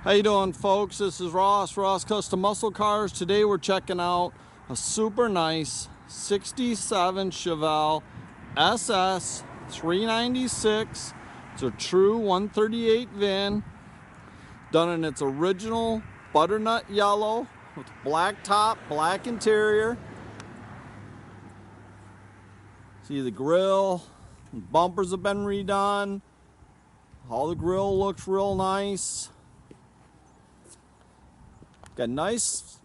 How you doing, folks? This is Ross Custom Muscle Cars. Today we're checking out a super nice 67 Chevelle SS 396. It's a true 138 VIN, done in its original butternut yellow with black top, black interior. See the grill, bumpers have been redone. All the grill looks real nice. Got nice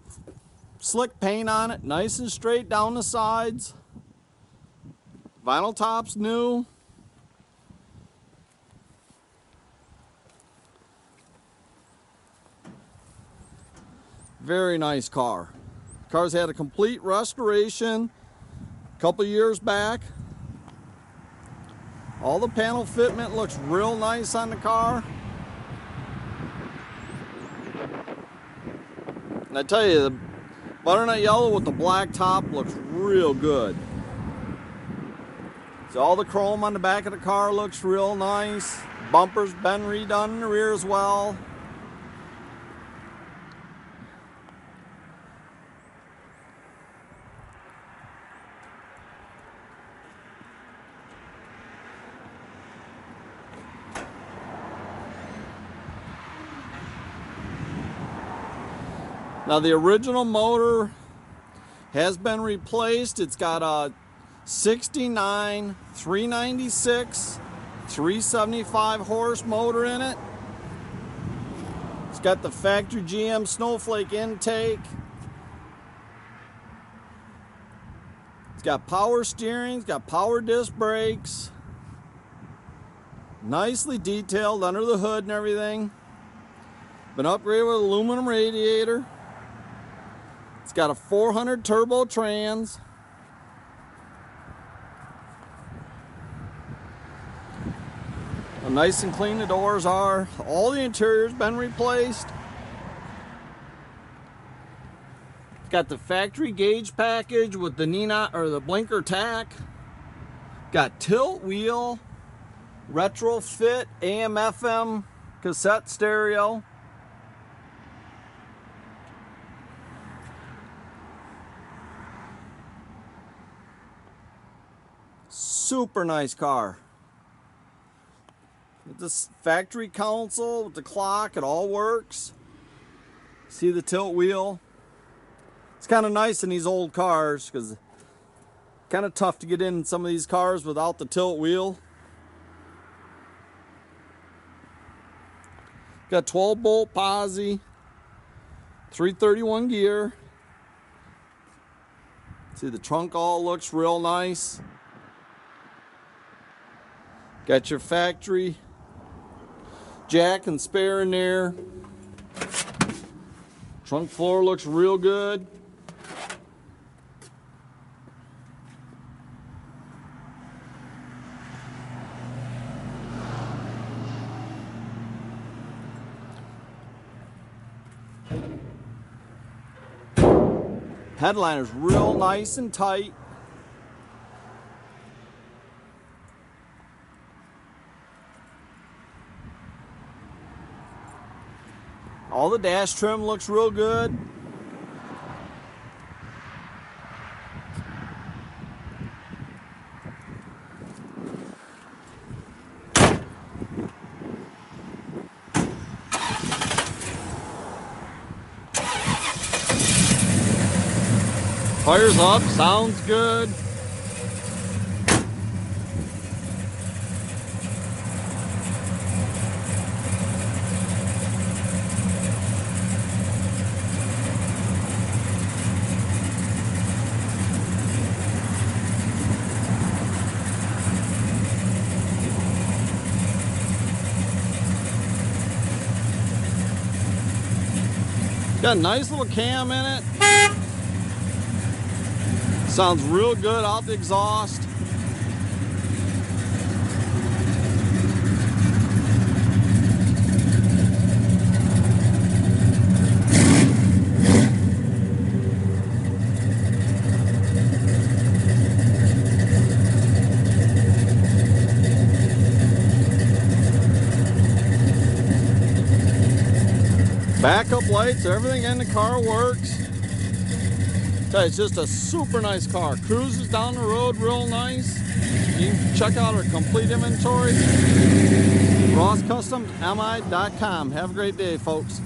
slick paint on it, nice and straight down the sides. Vinyl top's new. Very nice car. Car's had a complete restoration a couple years back. All the panel fitment looks real nice on the car. And I tell you, the butternut yellow with the black top looks real good. So all the chrome on the back of the car looks real nice. Bumpers been redone in the rear as well. Now the original motor has been replaced. It's got a 69 396 375 horse motor in it. It's got the factory GM snowflake intake. It's got power steering, it's got power disc brakes. Nicely detailed under the hood and everything. Been upgraded with an aluminum radiator. It's got a 400 turbo trans. Nice and clean the doors are. All the interior's been replaced. It's got the factory gauge package with the Nina or the blinker tach. Got tilt wheel, retrofit AM/FM cassette stereo. Super nice car. With this factory console with the clock, it all works. See the tilt wheel? It's kind of nice in these old cars because kind of tough to get in some of these cars without the tilt wheel. Got 12-bolt posi, 331 gear. See the trunk all looks real nice. Got your factory jack and spare in there. Trunk floor looks real good. Headliner's real nice and tight. All the dash trim looks real good. Fires up, sounds good. Got a nice little cam in it. Sounds real good out the exhaust. Backup lights, everything in the car works. It's just a super nice car. Cruises down the road real nice. You can check out our complete inventory. RossCustomsMI.com. Have a great day, folks.